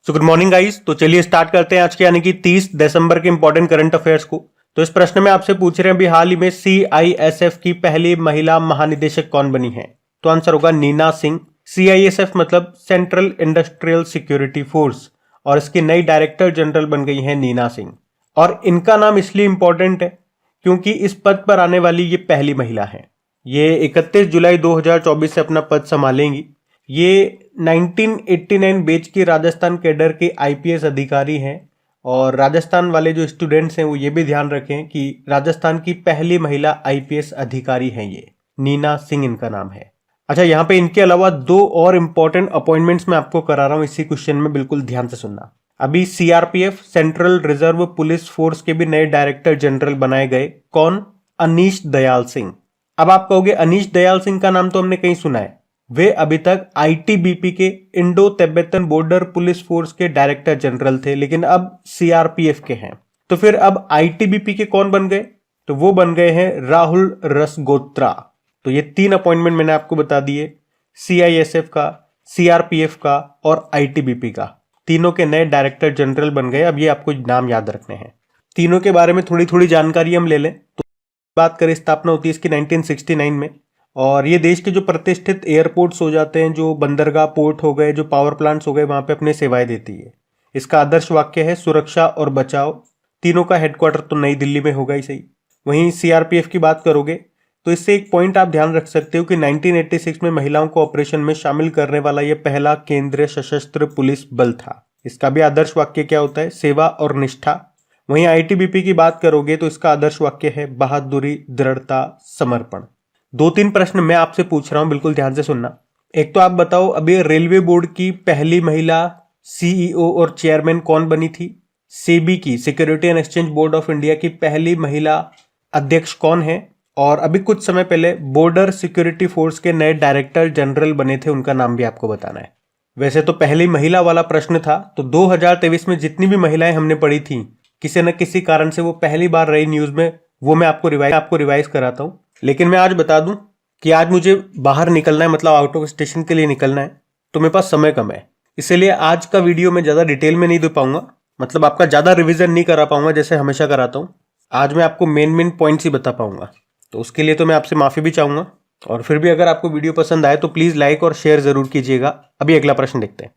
So good morning guys. तो चलिए start करते हैं आज के यानी कि 30 दिसंबर के इंपॉर्टेंट करंट अफेयर्स को। तो इस प्रश्न में आपसे पूछ रहे हैं अभी हाल ही में सीआईएसएफ की पहली महिला महानिदेशक कौन बनी है। तो आंसर होगा नीना सिंह। सीआईएसएफ मतलब सेंट्रल इंडस्ट्रियल सिक्योरिटी फोर्स, और इसकी नई डायरेक्टर जनरल बन गई है नीना सिंह। और इनका नाम इसलिए इंपॉर्टेंट है क्योंकि इस पद पर आने वाली ये पहली महिला है। ये 31 जुलाई 2024 से अपना पद संभालेंगी। ये 1989 बैच की राजस्थान कैडर के आईपीएस अधिकारी हैं। और राजस्थान वाले जो स्टूडेंट्स हैं वो ये भी ध्यान रखें कि राजस्थान की पहली महिला आईपीएस अधिकारी हैं ये, नीना सिंह इनका नाम है। अच्छा, यहाँ पे इनके अलावा दो और इंपॉर्टेंट अपॉइंटमेंट्स मैं आपको करा रहा हूँ इसी क्वेश्चन में, बिल्कुल ध्यान से सुनना। अभी CRPF central reserve police force के भी नए डायरेक्टर जनरल बनाए गए। कौन? अनीश दयाल सिंह। अब आप कहोगे अनीश दयाल सिंह का नाम तो हमने कहीं सुना है। वे अभी तक आईटीबीपी के Indo Tibetan border police force के डायरेक्टर जनरल थे, लेकिन अब सीआरपीएफ के हैं। तो फिर अब आईटीबीपी के कौन बन गए? तो वो बन गए हैं राहुल रसगोत्रा। तो ये तीन अपॉइंटमेंट मैंने आपको बता दिए, सीआईएसएफ का, सीआरपीएफ का और आईटीबीपी का। तीनों के नए डायरेक्टर जनरल बन गए। अब ये आपको नाम याद रखने हैं। तीनों के बारे में थोड़ी थोड़ी जानकारी हम ले लें। तो बात करें, स्थापना होती है इसकी 1969 में। और ये देश के जो प्रतिष्ठित एयरपोर्ट्स हो जाते हैं, जो बंदरगाह पोर्ट हो गए, जो पावर प्लांट्स हो गए, वहां पे अपने सेवाएं देती है। इसका आदर्श वाक्य है सुरक्षा और बचाव। तीनों का हेडक्वार्टर तो नई दिल्ली में होगा ही सही। वहीं सीआरपीएफ की बात करोगे तो इससे एक पॉइंट आप ध्यान रख सकते हो कि 1986 में महिलाओं को ऑपरेशन में शामिल करने वाला यह पहला केंद्रीय सशस्त्र पुलिस बल था। इसका भी आदर्श वाक्य क्या होता है? सेवा और निष्ठा। वहीं आईटीबीपी की बात करोगे तो इसका आदर्श वाक्य है बहादुरी, दृढ़ता, समर्पण। दो तीन प्रश्न मैं आपसे पूछ रहा हूं, बिल्कुल ध्यान से सुनना। एक तो आप बताओ, अभी रेलवे बोर्ड की पहली महिला सीईओ और चेयरमैन कौन बनी थी? सेबी की, security and exchange board of India की पहली महिला अध्यक्ष कौन है? और अभी कुछ समय पहले बॉर्डर सिक्योरिटी फोर्स के नए डायरेक्टर जनरल बने थे, उनका नाम भी आपको बताना है। वैसे तो पहली महिला वाला प्रश्न था, तो 2023 में जितनी भी महिलाएं हमने पढ़ी थी, किसी न किसी कारण से वो पहली बार रही न्यूज में, वो मैं आपको रिवाइज कराता हूं। लेकिन मैं आज बता दूं कि आज मुझे बाहर निकलना है, मतलब आउट ऑफ स्टेशन के लिए निकलना है, तो मेरे पास समय कम है। इसलिए आज का वीडियो मैं ज्यादा डिटेल में नहीं दे पाऊंगा, मतलब आपका ज्यादा रिवीजन नहीं करा पाऊंगा जैसे हमेशा कराता हूं। आज मैं आपको मेन पॉइंट्स ही बता पाऊंगा, तो उसके लिए तो मैं आपसे माफी भी चाहूंगा। और फिर भी अगर आपको वीडियो पसंद आए तो प्लीज लाइक और शेयर जरूर कीजिएगा। अभी अगला प्रश्न देखते हैं।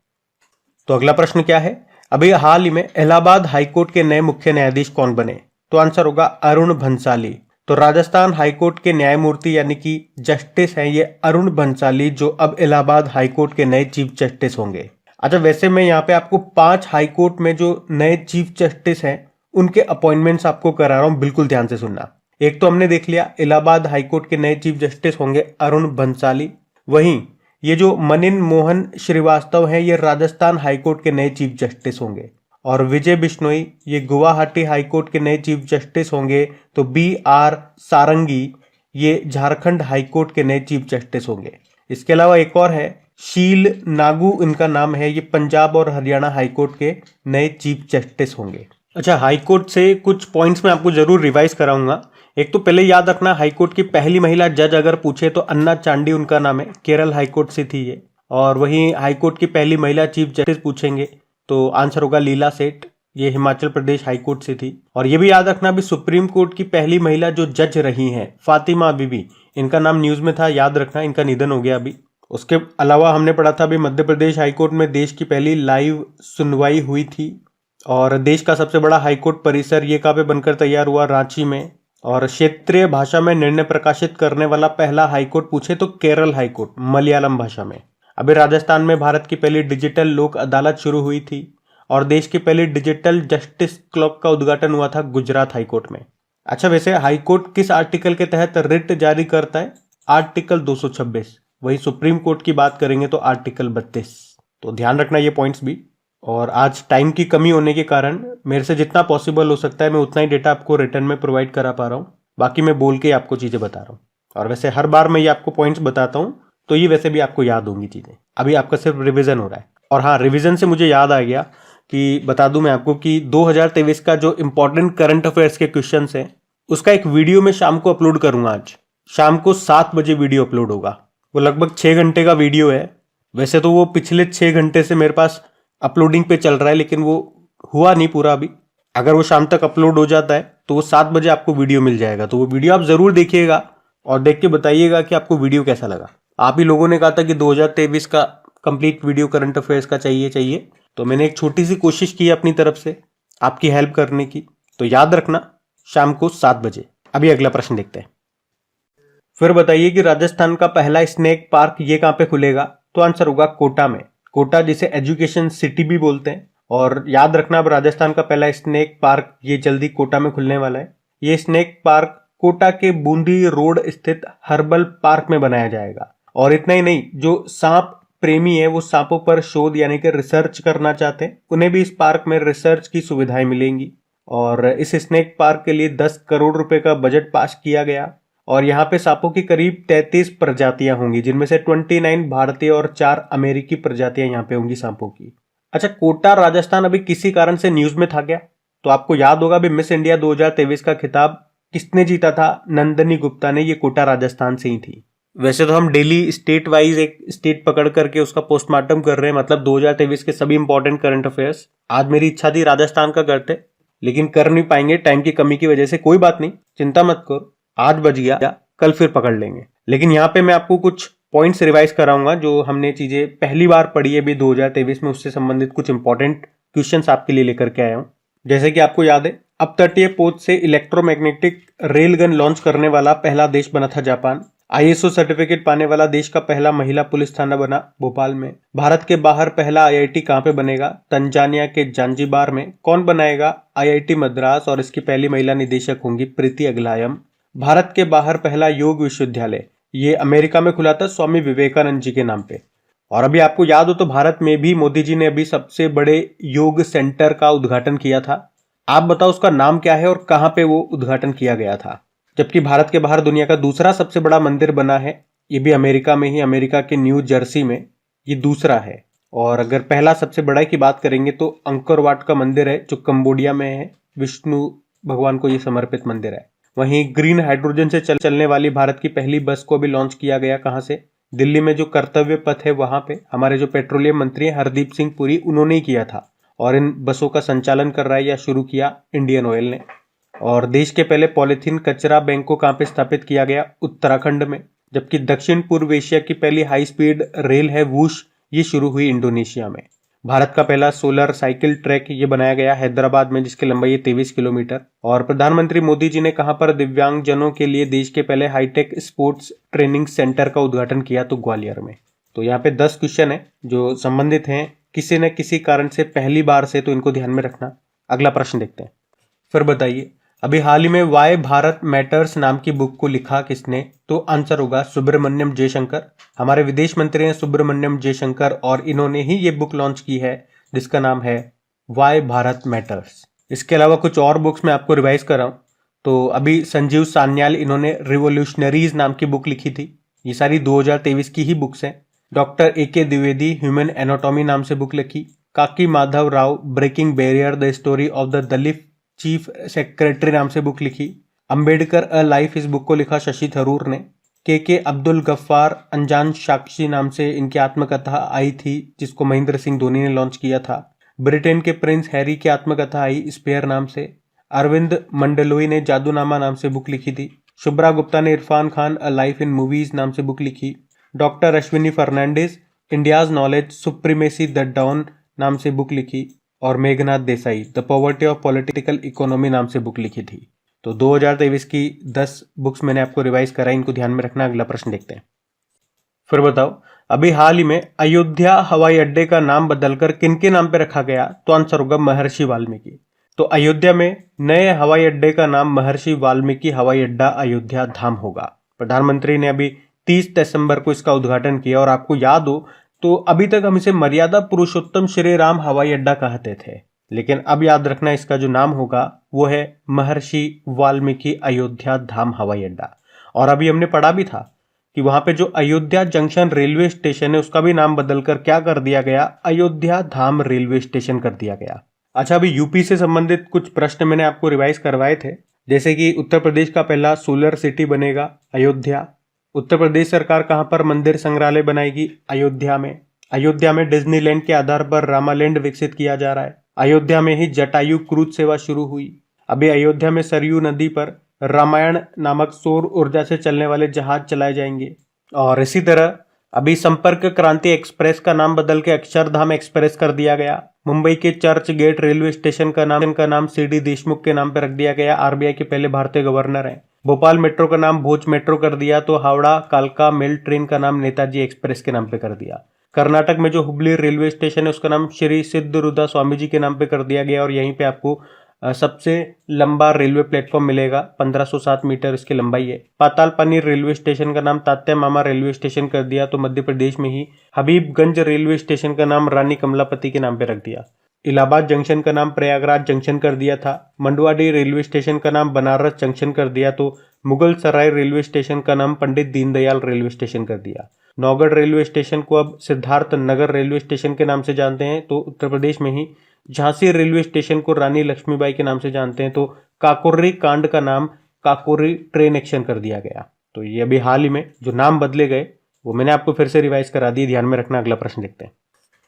तो अगला प्रश्न क्या है? अभी हाल ही में इलाहाबाद हाईकोर्ट के नए मुख्य न्यायाधीश कौन बने? तो आंसर होगा अरुण भंसाली। तो राजस्थान हाईकोर्ट के न्यायमूर्ति यानी कि जस्टिस हैं ये अरुण भंसाली, जो अब इलाहाबाद हाईकोर्ट के नए चीफ जस्टिस होंगे। अच्छा, वैसे मैं यहाँ पे आपको 5 हाईकोर्ट में जो नए चीफ जस्टिस हैं उनके अपॉइंटमेंट्स आपको करा रहा हूं, बिल्कुल ध्यान से सुनना। एक तो हमने देख लिया, इलाहाबाद हाईकोर्ट के नए चीफ जस्टिस होंगे अरुण भंसाली। वहीं ये जो मनिन मोहन श्रीवास्तव हैं ये राजस्थान हाईकोर्ट के नए चीफ जस्टिस होंगे। और विजय बिश्नोई ये गुवाहाटी हाईकोर्ट के नए चीफ जस्टिस होंगे। तो BR सारंगी ये झारखंड हाईकोर्ट के नए चीफ जस्टिस होंगे। इसके अलावा एक और है, शील नागू इनका नाम है, ये पंजाब और हरियाणा हाईकोर्ट के नए चीफ जस्टिस होंगे। अच्छा, हाईकोर्ट से कुछ पॉइंट्स मैं आपको जरूर रिवाइज कराऊंगा। एक तो पहले याद रखना, हाईकोर्ट की पहली महिला जज अगर पूछे तो अन्ना चांडी उनका नाम है, केरल हाईकोर्ट से थी ये। और वहीं हाईकोर्ट की पहली महिला चीफ जस्टिस पूछेंगे तो आंसर होगा लीला सेठ, ये हिमाचल प्रदेश हाईकोर्ट से थी। और ये भी याद रखना, अभी सुप्रीम कोर्ट की पहली महिला जो जज रही हैं फातिमा बीबी, इनका नाम न्यूज में था, याद रखना, इनका निधन हो गया अभी। उसके अलावा हमने पढ़ा था अभी मध्य प्रदेश हाईकोर्ट में देश की पहली लाइव सुनवाई हुई थी। और देश का सबसे बड़ा हाईकोर्ट परिसर ये कहाँ पे बनकर तैयार हुआ? रांची में। और क्षेत्रीय भाषा में निर्णय प्रकाशित करने वाला पहला हाईकोर्ट पूछे तो केरल हाईकोर्ट, मलयालम भाषा में। अभी राजस्थान में भारत की पहली डिजिटल लोक अदालत शुरू हुई थी। और देश की पहली डिजिटल जस्टिस क्लॉक का उद्घाटन हुआ था गुजरात हाईकोर्ट में। अच्छा, वैसे हाईकोर्ट किस आर्टिकल के तहत रिट जारी करता है? आर्टिकल 226। वही सुप्रीम कोर्ट की बात करेंगे तो आर्टिकल 32। तो ध्यान रखना ये पॉइंट्स भी। और आज टाइम की कमी होने के कारण मेरे से जितना पॉसिबल हो सकता है मैं उतना ही डेटा आपको रिटर्न में प्रोवाइड करा पा रहा हूँ, बाकी मैं बोल के आपको चीजें बता रहा हूँ। और वैसे हर बार मैं ये आपको पॉइंट्स बताता हूँ तो ये वैसे भी आपको याद होंगी चीजें, अभी आपका सिर्फ रिवीजन हो रहा है। और हाँ, रिवीजन से मुझे याद आ गया कि बता दूं मैं आपको कि 2023 का जो इंपॉर्टेंट करंट अफेयर्स के क्वेश्चन हैं उसका एक वीडियो मैं शाम को अपलोड करूंगा। आज शाम को 7 बजे वीडियो अपलोड होगा। वो लगभग 6 घंटे का वीडियो है। वैसे तो वो पिछले 6 घंटे से मेरे पास अपलोडिंग पे चल रहा है, लेकिन वो हुआ नहीं पूरा अभी। अगर वो शाम तक अपलोड हो जाता है तो वो 7 बजे आपको वीडियो मिल जाएगा। तो वो वीडियो आप जरूर देखिएगा और देख के बताइएगा कि आपको वीडियो कैसा लगा। आप ही लोगों ने कहा था कि 2023 का कंप्लीट वीडियो करंट अफेयर्स का चाहिए, तो मैंने एक छोटी सी कोशिश की अपनी तरफ से आपकी हेल्प करने की। तो याद रखना, शाम को 7 बजे। अभी अगला प्रश्न देखते हैं। फिर बताइए कि राजस्थान का पहला स्नेक पार्क ये कहाँ पे खुलेगा? तो आंसर होगा कोटा में। कोटा जिसे एजुकेशन सिटी भी बोलते हैं। और याद रखना, अब राजस्थान का पहला स्नेक पार्क ये जल्दी कोटा में खुलने वाला है। ये स्नेक पार्क कोटा के बूंदी रोड स्थित हर्बल पार्क में बनाया जाएगा। और इतना ही नहीं, जो सांप प्रेमी है, वो सांपों पर शोध यानी कि रिसर्च करना चाहते हैं, उन्हें भी इस पार्क में रिसर्च की सुविधाएं मिलेंगी। और इस स्नेक पार्क के लिए 10 करोड़ रुपए का बजट पास किया गया। और यहाँ पे सांपों की करीब 33 प्रजातियां होंगी, जिनमें से 29 भारतीय और 4 अमेरिकी प्रजातियां यहाँ पे होंगी सांपों की। अच्छा, कोटा राजस्थान अभी किसी कारण से न्यूज में था क्या? तो आपको याद होगा, अभी मिस इंडिया 2023 का खिताब किसने जीता था? नंदनी गुप्ता ने। ये कोटा राजस्थान से ही थी। वैसे तो हम डेली स्टेट वाइज एक स्टेट पकड़ करके उसका पोस्टमार्टम कर रहे हैं, मतलब 2023 के सभी इंपॉर्टेंट करंट अफेयर्स। आज मेरी इच्छा थी राजस्थान का करते, लेकिन कर नहीं पाएंगे टाइम की कमी की वजह से। कोई बात नहीं, चिंता मत करो, आज बच गया, कल फिर पकड़ लेंगे। लेकिन यहाँ पे मैं आपको कुछ पॉइंट्स रिवाइज कराऊंगा जो हमने चीजें पहली बार पढ़ी है अभी 2023 में, उससे संबंधित कुछ इंपॉर्टेंट क्वेश्चंस आपके लिए लेकर के आया हूँ। जैसे कि आपको याद है, अब तटीय पोत से इलेक्ट्रोमैग्नेटिक रेल गन लॉन्च करने वाला पहला देश बना था जापान। ISO सर्टिफिकेट पाने वाला देश का पहला महिला पुलिस थाना बना भोपाल में। भारत के बाहर पहला IIT कहाँ पे बनेगा? तंजानिया के जांजिबार में। कौन बनाएगा? IIT मद्रास, और इसकी पहली महिला निदेशक होंगी प्रीति अगलायम। भारत के बाहर पहला योग विश्वविद्यालय ये अमेरिका में खुला था स्वामी विवेकानंद जी के नाम पे। और अभी आपको याद हो तो भारत में भी मोदी जी ने अभी सबसे बड़े योग सेंटर का उद्घाटन किया था। आप बताओ उसका नाम क्या है और कहाँ पे वो उद्घाटन किया गया था? जबकि भारत के बाहर दुनिया का दूसरा सबसे बड़ा मंदिर बना है, ये भी अमेरिका में ही, अमेरिका के न्यू जर्सी में, ये दूसरा है। और अगर पहला सबसे बड़ा की बात करेंगे तो अंकोर वाट का मंदिर है जो कंबोडिया में है, विष्णु भगवान को ये समर्पित मंदिर है। वहीं ग्रीन हाइड्रोजन से चलने वाली भारत की पहली बस को भी लॉन्च किया गया। कहाँ से? दिल्ली में जो कर्तव्य पथ है वहां पे हमारे जो पेट्रोलियम मंत्री हैं हरदीप सिंह पुरी, उन्होंने ही किया था। और इन बसों का संचालन कर रहा है या शुरू किया इंडियन ऑयल ने। और देश के पहले पॉलिथीन कचरा बैंक को कहाँ पे स्थापित किया गया? उत्तराखंड में। जबकि दक्षिण पूर्व एशिया की पहली हाई स्पीड रेल है वूश, ये शुरू हुई इंडोनेशिया में। भारत का पहला सोलर साइकिल ट्रैक ये बनाया गया हैदराबाद में, जिसकी लंबाई है 23 किलोमीटर। और प्रधानमंत्री मोदी जी ने कहां पर दिव्यांगजनों के लिए देश के पहले हाईटेक स्पोर्ट्स ट्रेनिंग सेंटर का उद्घाटन किया? तो ग्वालियर में। तो यहाँ पे 10 क्वेश्चन है जो संबंधित हैं किसी न किसी कारण से पहली बार से, तो इनको ध्यान में रखना। अगला प्रश्न देखते हैं। फिर बताइए, अभी हाल ही में वाई भारत मैटर्स नाम की बुक को लिखा किसने? तो आंसर होगा सुब्रमण्यम जयशंकर। हमारे विदेश मंत्री हैं सुब्रमण्यम जयशंकर, और इन्होंने ही ये बुक लॉन्च की है जिसका नाम है वाई भारत मैटर्स। इसके अलावा कुछ और बुक्स मैं आपको रिवाइज कर रहा हूँ। तो अभी संजीव सान्याल, इन्होंने रिवोल्यूशनरीज नाम की बुक लिखी थी। ये सारी 2023 की ही बुक्स हैं। Doctor AK Dwivedi human anatomy नाम से बुक लिखी। Kaki Madhav Rao breaking barrier the story of the Dalit chief secretary नाम से बुक लिखी। अंबेडकर अ लाइफ, इस बुक को लिखा शशि थरूर ने। के अब्दुल गफ्फार अनजान साक्षी नाम से इनकी आत्मकथा आई थी, जिसको महेंद्र सिंह धोनी ने लॉन्च किया था। ब्रिटेन के प्रिंस हैरी की आत्मकथा आई स्पेयर नाम से। अरविंद मंडलोई ने जादूनामा नाम से बुक लिखी थी। शुभ्रा गुप्ता ने Irfan Khan a life in movies नाम से बुक लिखी। Doctor Ashwini Fernandes India's knowledge supremacy the dawn नाम से बुक लिखी। और Meghnad Desai the poverty of political economy नाम से बुक लिखी थी। तो 2023 की 10 बुक्स मैंने आपको रिवाइज कराई, इनको ध्यान में रखना। अगला प्रश्न देखते हैं। फिर बताओ, अभी हाल ही में अयोध्या हवाई अड्डे का नाम बदलकर किनके नाम पे रखा गया? तो आंसर होगा महर्षि वाल्मीकि। तो अयोध्या में नए हवाई अड्डे का नाम महर्षि वाल्मीकि हवाई अड्डा अयोध्या धाम होगा। प्रधानमंत्री ने अभी 30 दिसंबर को इसका उद्घाटन किया। और आपको याद हो तो अभी तक हम इसे मर्यादा पुरुषोत्तम श्री राम हवाई अड्डा कहते थे, लेकिन अब याद रखना इसका जो नाम होगा वो है महर्षि वाल्मीकि अयोध्या धाम हवाई अड्डा। और अभी हमने पढ़ा भी था कि वहां पे जो अयोध्या जंक्शन रेलवे स्टेशन है उसका भी नाम बदलकर क्या कर दिया गया? अयोध्या धाम रेलवे स्टेशन कर दिया गया। अच्छा, अभी यूपी से संबंधित कुछ प्रश्न मैंने आपको रिवाइज करवाए थे, जैसे कि उत्तर प्रदेश का पहला सोलर सिटी बनेगा अयोध्या। उत्तर प्रदेश सरकार कहां पर मंदिर संग्रहालय बनाएगी? अयोध्या में। अयोध्या में डिज्नीलैंड के आधार पर रामालैंड विकसित किया जा रहा है। अयोध्या में ही जटायु क्रूज सेवा शुरू हुई। अभी अयोध्या में सरयू नदी पर रामायण नामक सौर ऊर्जा से चलने वाले जहाज चलाए जाएंगे। और इसी तरह अभी संपर्क क्रांति एक्सप्रेस का नाम बदल के अक्षरधाम एक्सप्रेस कर दिया गया। मुंबई के चर्च गेट रेलवे स्टेशन का नाम सीडी देशमुख के नाम पर रख दिया गया। आरबीआई के पहले भारतीय गवर्नर हैं। भोपाल मेट्रो का नाम भोज मेट्रो कर दिया। तो हावड़ा कालका मेल ट्रेन का नाम नेताजी एक्सप्रेस के नाम पे कर दिया। कर्नाटक में जो हुबली रेलवे स्टेशन है उसका नाम श्री सिद्धरुदा स्वामी जी के नाम पे कर दिया गया। और यहीं पे आपको सबसे लंबा रेलवे प्लेटफॉर्म मिलेगा, 1507 मीटर इसकी लंबाई है। पाताल पानी रेलवे स्टेशन का नाम तात्या मामा रेलवे स्टेशन कर दिया। तो मध्य प्रदेश में ही हबीबगंज रेलवे स्टेशन का नाम रानी कमलापति के नाम पे रख दिया। इलाहाबाद जंक्शन का नाम प्रयागराज जंक्शन कर दिया था। मंडुआडीह रेलवे स्टेशन का नाम बनारस जंक्शन कर दिया। तो मुगल सराय रेलवे स्टेशन का नाम पंडित दीनदयाल रेलवे स्टेशन कर दिया। नौगढ़ रेलवे स्टेशन को अब सिद्धार्थ नगर रेलवे स्टेशन के नाम से जानते हैं। तो उत्तर प्रदेश में ही झांसी रेलवे स्टेशन को रानी लक्ष्मीबाई के नाम से जानते हैं। तो काकोरी कांड का नाम काकोरी ट्रेन एक्शन कर दिया गया। तो ये अभी हाल ही में जो नाम बदले गए वो मैंने आपको फिर से रिवाइज करा दिए, ध्यान में रखना। अगला प्रश्न देखते हैं।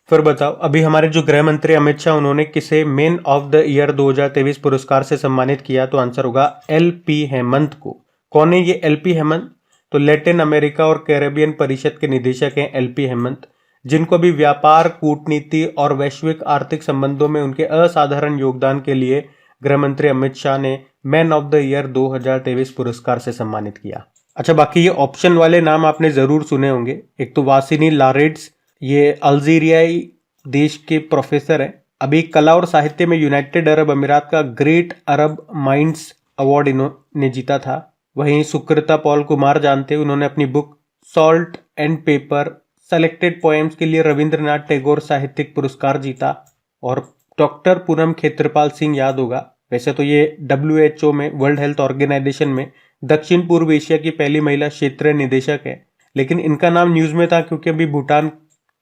फिर बताओ, अभी हमारे जो गृह मंत्री अमित शाह उन्होंने किसे मैन ऑफ द ईयर 2023 पुरस्कार से सम्मानित किया? तो आंसर होगा LP हेमंत को। कौन है ये LP हेमंत? तो लैटिन अमेरिका और कैरेबियन परिषद के निदेशक हैं LP हेमंत, जिनको भी व्यापार, कूटनीति और वैश्विक आर्थिक संबंधों में उनके असाधारण योगदान के लिए गृह मंत्री अमित शाह ने मैन ऑफ द ईयर 2023 पुरस्कार से सम्मानित किया। अच्छा, बाकी ये ऑप्शन वाले नाम आपने जरूर सुने होंगे। एक तो वासिनी लारेड्स, ये अल्जीरियाई देश के प्रोफेसर हैं। अभी कला और साहित्य में यूनाइटेड अरब अमीरात का ग्रेट अरब माइंड्स अवार्ड इन्होंने जीता था। वहीं सुकृता पॉल कुमार जानते हैं, उन्होंने अपनी book salt and paper selected poems के लिए रविंद्रनाथ टैगोर साहित्यिक पुरस्कार जीता। और डॉक्टर पूनम खेत्रपाल सिंह याद होगा, वैसे तो ये WHO में, वर्ल्ड हेल्थ ऑर्गेनाइजेशन में दक्षिण पूर्व एशिया की पहली महिला क्षेत्रीय निदेशक है। लेकिन इनका नाम न्यूज में था क्योंकि अभी भूटान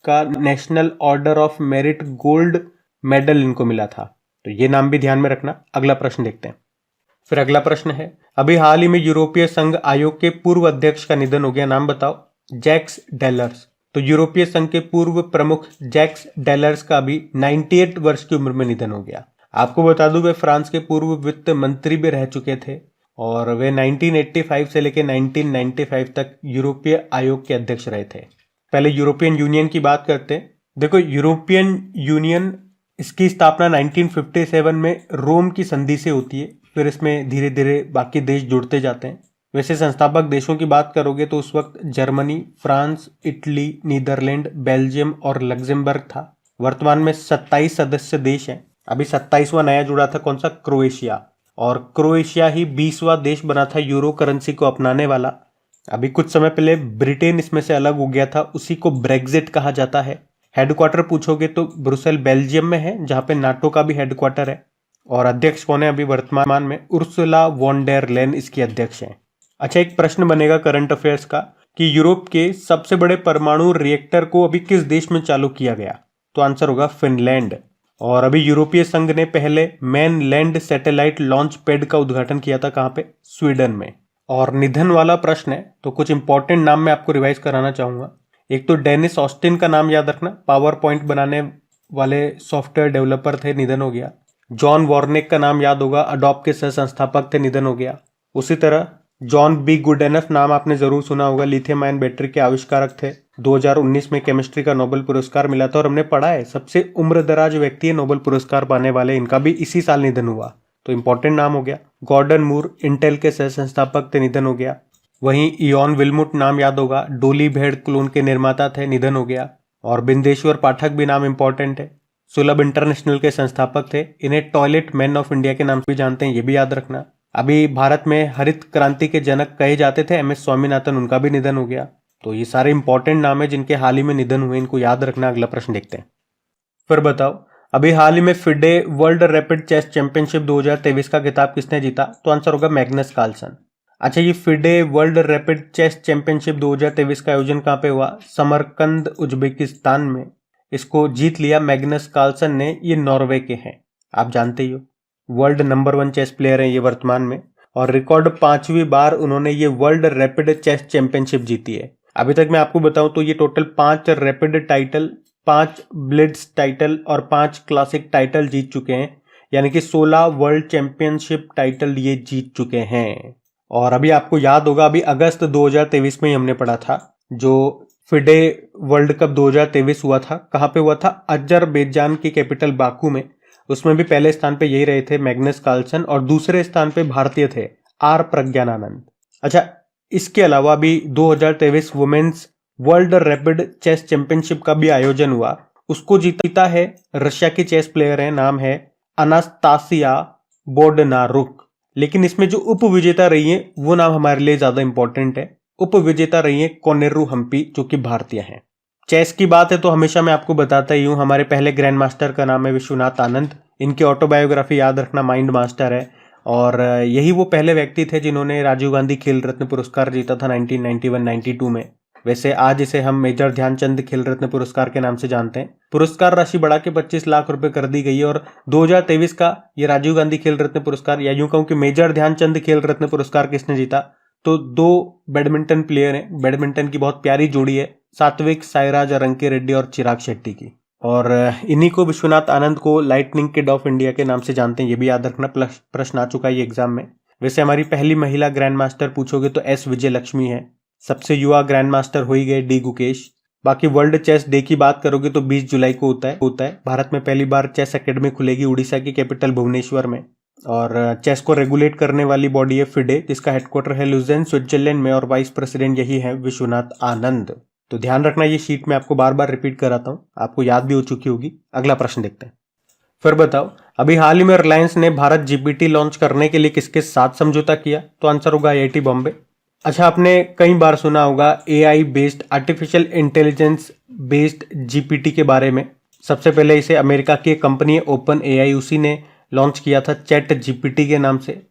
का national order of merit gold medal इनको मिला था। तो ये नाम भी ध्यान में रखना। अगला प्रश्न देखते हैं। फिर अगला प्रश्न है, अभी हाल ही में यूरोपीय संघ आयोग के पूर्व अध्यक्ष का निधन हो गया। नाम बताओ। जैक्स डेलर्स। तो यूरोपीय संघ के पूर्व प्रमुख जैक्स डेलर्स का अभी 98 वर्ष की उम्र में निधन हो गया। आपको बता दूं, वे फ्रांस के पूर्व वित्त मंत्री भी रह चुके थे और वे 1985 से लेकर 1995 तक यूरोपीय आयोग के अध्यक्ष रहे थे। पहले यूरोपियन यूनियन की बात करते हैं। देखो, यूरोपियन यूनियन इसकी स्थापना 1957 में रोम की संधि से होती है। फिर इसमें धीरे धीरे बाकी देश जुड़ते जाते हैं। वैसे संस्थापक देशों की बात करोगे तो उस वक्त Germany, France, Italy, Netherlands, Belgium और लग्जमबर्ग था। वर्तमान में 27 सदस्य देश हैं। अभी 27वां नया जुड़ा था, कौन सा? क्रोएशिया। और क्रोएशिया ही 20वां देश बना था यूरो करेंसी को अपनाने वाला। अभी कुछ समय पहले ब्रिटेन इसमें से अलग हो गया था, उसी को ब्रेग्जिट कहा जाता है। हेडक्वार्टर पूछोगे तो ब्रुसेल बेल्जियम में है, जहां पे नाटो का भी हेडक्वार्टर है। और अध्यक्ष कौन है अभी वर्तमान में? उर्सुला वॉन डेर लेन इसकी अध्यक्ष हैं। अच्छा, एक प्रश्न बनेगा करंट अफेयर्स का कि यूरोप के सबसे बड़े परमाणु रिएक्टर को अभी किस देश में चालू किया गया? तो आंसर होगा फिनलैंड। और अभी यूरोपीय संघ ने पहले man land satellite launch pad का उद्घाटन किया था, कहां पे? स्वीडन में। और निधन वाला प्रश्न है तो कुछ इंपॉर्टेंट नाम मैं आपको रिवाइज कराना चाहूंगा। एक तो डेनिस ऑस्टिन का नाम याद रखना, पावर पॉइंट बनाने वाले सॉफ्टवेयर डेवलपर थे, निधन हो गया। जॉन वॉर्निक का नाम याद होगा, अडोब के सह संस्थापक थे, निधन हो गया। उसी तरह जॉन बी गुडएनफ नाम आपने जरूर सुना होगा, लिथियम आयन बैटरी के आविष्कारक थे। 2019 में केमिस्ट्री का नोबेल पुरस्कार मिला था। और हमने पढ़ा है सबसे उम्रदराज व्यक्ति है नोबेल पुरस्कार पाने वाले, इनका भी इसी साल निधन हुआ। तो इंपॉर्टेंट नाम हो गया। गॉर्डन मूर इंटेल के सह संस्थापक थे, निधन हो गया। वहीं इयॉन विल्मुट नाम याद होगा, डोली भेड़ क्लोन के निर्माता थे, निधन हो गया। और बिंदेश्वर पाठक भी नाम इंपॉर्टेंट है, सुलभ इंटरनेशनल के संस्थापक थे। इन्हें टॉयलेट मैन ऑफ इंडिया के नाम से भी जानते हैं, ये भी याद रखना। अभी भारत में हरित क्रांति के जनक कहे जाते थे MS स्वामीनाथन, उनका भी निधन हो गया। तो ये सारे इंपॉर्टेंट नाम है जिनके हाल ही में निधन हुए, इनको याद रखना। अगला प्रश्न देखते हैं। फिर बताओ, अभी हाल ही में FIDE world rapid chess championship 2023 का खिताब किसने जीता? तो आंसर होगा मैग्नस कार्लसन। अच्छा, ये FIDE world rapid chess championship 2023 का आयोजन कहाँ पे हुआ? समरकंद, उज्बेकिस्तान में। इसको जीत लिया मैग्नस कार्लसन ने। ये नॉर्वे के हैं, आप जानते ही हो। वर्ल्ड नंबर 1 चेस प्लेयर हैं ये वर्तमान में। और रिकॉर्ड 5वीं बार उन्होंने ये वर्ल्ड रैपिड चेस चैंपियनशिप जीती है। अभी तक मैं आपको बताऊं तो ये total 5 rapid title 5 blitz title और 5 क्लासिक टाइटल जीत चुके हैं, यानी कि 16 वर्ल्ड चैंपियनशिप टाइटल ये जीत चुके हैं। और अभी आपको याद होगा, अभी अगस्त 2023 में ही हमने पढ़ा था जो फिडे वर्ल्ड कप 2023 हुआ था। कहाँ पे हुआ था? अजरबैजान की कैपिटल बाकू में। उसमें भी पहले स्थान पे यही रहे थे मैग्नस कार्लसन, और दूसरे स्थान पे भारतीय थे आर प्रज्ञानानंद। अच्छा, इसके अलावा भी 2023 women's world rapid chess championship का भी आयोजन हुआ। उसको जीता है रशिया की चेस प्लेयर है, नाम है अनास्तासिया बोडनारुक। लेकिन इसमें जो उप विजेता रही है वो नाम हमारे लिए ज्यादा इंपॉर्टेंट है। उप विजेता रही है कोनेरू हम्पी, जो कि भारतीय हैं। चेस की बात है तो हमेशा मैं आपको बताता ही हूँ, हमारे पहले ग्रैंड मास्टर का नाम है विश्वनाथ आनंद। इनकी ऑटोबायोग्राफी याद रखना, माइंड मास्टर है। और यही वो पहले व्यक्ति थे जिन्होंने राजीव गांधी खेल रत्न पुरस्कार जीता था 1991-92 में। वैसे आज इसे हम मेजर ध्यानचंद खेल रत्न पुरस्कार के नाम से जानते हैं। पुरस्कार राशि बढ़ा के 25 लाख रुपए कर दी गई है। और 2023 का ये राजीव गांधी खेल रत्न पुरस्कार, या यूं कहूं कि मेजर ध्यानचंद खेल रत्न पुरस्कार किसने जीता? तो 2 बैडमिंटन प्लेयर हैं। बैडमिंटन की बहुत प्यारी जोड़ी है, सात्विक साईराज रंकी रेड्डी और चिराग शेट्टी की। और इन्हीं को विश्वनाथ आनंद को लाइटनिंग किड ऑफ इंडिया के नाम से जानते हैं, ये भी याद रखना। प्रश्न आ चुका है ये एग्जाम में। वैसे हमारी पहली महिला ग्रैंड मास्टर पूछोगे तो एस विजय लक्ष्मी है। सबसे युवा ग्रैंड मास्टर हो ही गए डी गुकेश। बाकी वर्ल्ड चेस डे की बात करोगे तो 20 जुलाई को होता है। भारत में पहली बार चेस एकेडमी खुलेगी उड़ीसा की कैपिटल भुवनेश्वर में। और चेस को रेगुलेट करने वाली बॉडी है फिडे, जिसका हेडक्वार्टर है लुजेन स्विट्जरलैंड में, और वाइस प्रेसिडेंट यही है विश्वनाथ आनंद। तो ध्यान रखना, ये शीट में आपको बार बार रिपीट कराता हूं, आपको याद भी हो चुकी होगी। अगला प्रश्न देखते हैं। फिर बताओ, अभी हाल ही में रिलायंस ने भारत जीपीटी लॉन्च करने के लिए किसके साथ समझौता किया? तो आंसर होगा आईआईटी बॉम्बे। अच्छा, आपने कई बार सुना होगा AI based, artificial intelligence based GPT के बारे में। सबसे पहले इसे अमेरिका की कंपनी ओपन एआई, उसी ने लॉन्च किया था चैट जीपीटी के नाम से।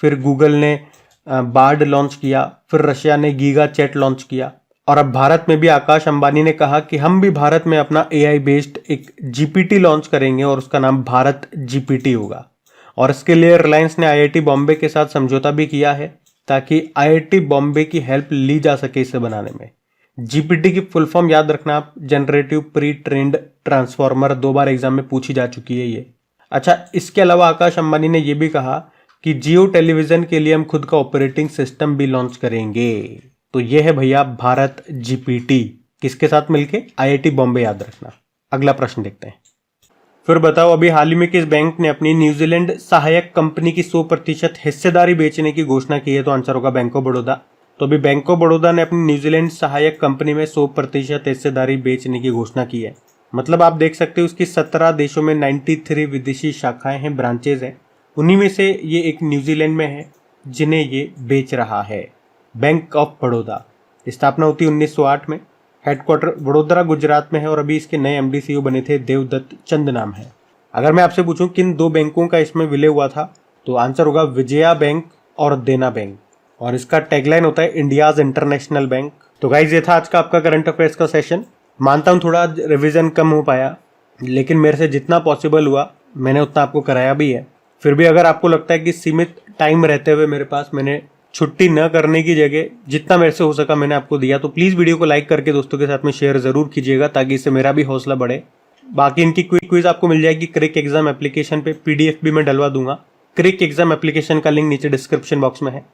फिर गूगल ने बार्ड लॉन्च किया, फिर रशिया ने गीगा चैट लॉन्च किया, और अब भारत में भी आकाश अंबानी ने कहा कि हम भी भारत में अपना एआई बेस्ड एक जीपीटी लॉन्च करेंगे और उसका नाम भारत जीपीटी होगा। और इसके लिए रिलायंस ने आईआईटी बॉम्बे के साथ समझौता भी किया है, ताकि आईआईटी बॉम्बे की हेल्प ली जा सके इसे बनाने में। जीपीटी की फुल फॉर्म याद रखना आप, जनरेटिव प्री ट्रेन्ड ट्रांसफॉर्मर। 2 बार एग्जाम में पूछी जा चुकी है ये। अच्छा, इसके अलावा आकाश अंबानी ने यह भी कहा कि जियो टेलीविजन के लिए हम खुद का ऑपरेटिंग सिस्टम भी लॉन्च करेंगे। तो ये है भैया भारत जीपीटी, किसके साथ मिलके? आईआईटी बॉम्बे, याद रखना। अगला प्रश्न देखते हैं। फिर बताओ, अभी हाल ही में किस बैंक ने अपनी न्यूजीलैंड सहायक कंपनी की 100% हिस्सेदारी बेचने की घोषणा की है? तो आंसर होगा बैंक ऑफ बड़ौदा। तो अभी बैंक ऑफ बड़ौदा ने अपनी न्यूजीलैंड सहायक कंपनी में 100% हिस्सेदारी बेचने की घोषणा की है। मतलब आप देख सकते हो उसकी 17 देशों में 93 विदेशी शाखाएं हैं, ब्रांचेज हैं। उन्हीं में से ये एक न्यूजीलैंड में है जिन्हें ये बेच रहा है। बैंक ऑफ बड़ौदा, स्थापना होती 1908 में। हेडक्वार्टर वडोदरा गुजरात में है, और अभी इसके नए एमडी सीईओ बने थे देवदत्त चंद नाम है। अगर मैं आपसे पूछूं किन 2 बैंकों का इसमें विलय हुआ था, तो आंसर होगा विजया बैंक और देना बैंक। और इसका टैगलाइन होता है इंडियाज इंटरनेशनल बैंक। तो गाइज, ये था आज का आपका करंट अफेयर्स का सेशन। मानता हूं थोड़ा रिविजन कम हो पाया, लेकिन मेरे से जितना पॉसिबल हुआ मैंने उतना आपको कराया भी है। फिर भी अगर आपको लगता है कि सीमित टाइम रहते हुए मेरे पास मैंने छुट्टी न करने की जगह जितना मेरे से हो सका मैंने आपको दिया, तो प्लीज़ वीडियो को लाइक करके दोस्तों के साथ में शेयर ज़रूर कीजिएगा, ताकि इससे मेरा भी हौसला बढ़े। बाकी इनकी क्विज आपको मिल जाएगी क्रिक एग्जाम एप्लीकेशन पे, पीडीएफ भी मैं डलवा दूंगा। क्रिक एग्जाम एप्लीकेशन का लिंक नीचे डिस्क्रिप्शन बॉक्स में है।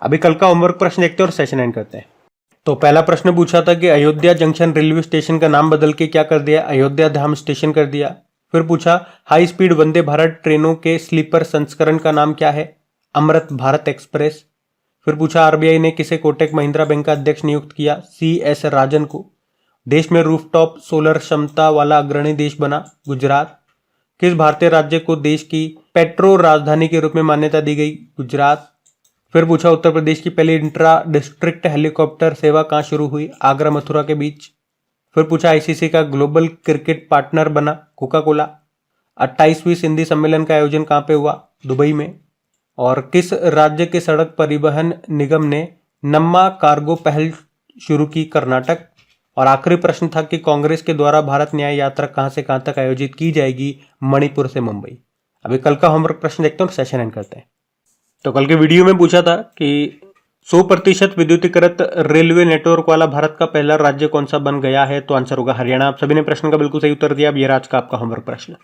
अभी कल का होमवर्क प्रश्न देखते हैं और सेशन एंड करते हैं। तो पहला प्रश्न पूछा था कि अयोध्या जंक्शन रेलवे स्टेशन का नाम बदल के क्या कर दिया? अयोध्या धाम स्टेशन कर दिया। फिर पूछा हाई स्पीड वंदे भारत ट्रेनों के स्लीपर संस्करण का नाम क्या है? अमृत भारत एक्सप्रेस। फिर पूछा आरबीआई ने किसे कोटक महिंद्रा बैंक का अध्यक्ष नियुक्त किया? CS राजन को। देश में रूफटॉप सोलर क्षमता वाला अग्रणी देश बना गुजरात। किस भारतीय राज्य को देश की पेट्रो राजधानी के रूप में मान्यता दी गई? गुजरात। फिर पूछा उत्तर प्रदेश की पहली इंट्रा डिस्ट्रिक्ट हेलीकॉप्टर सेवा कहाँ शुरू हुई? आगरा मथुरा के बीच। फिर पूछा आईसीसी का ग्लोबल क्रिकेट पार्टनर बना कोका कोला। 28वीं सिंधी सम्मेलन का आयोजन कहाँ पे हुआ? दुबई में। और किस राज्य के सड़क परिवहन निगम ने नम्मा कार्गो पहल शुरू की? कर्नाटक। और आखिरी प्रश्न था कि कांग्रेस के द्वारा भारत न्याय यात्रा कहां से कहां तक आयोजित की जाएगी? मणिपुर से मुंबई। अभी कल का होमवर्क प्रश्न देखते हैं और सेशन एंड करते हैं। तो कल के वीडियो में पूछा था कि 100% विद्युतीकृत रेलवे नेटवर्क वाला भारत का पहला राज्य कौन सा बन गया है? तो आंसर होगा हरियाणा। आप सभी ने प्रश्न का बिल्कुल सही उत्तर दिया। अब ये रहा आज का आपका होमवर्क प्रश्न।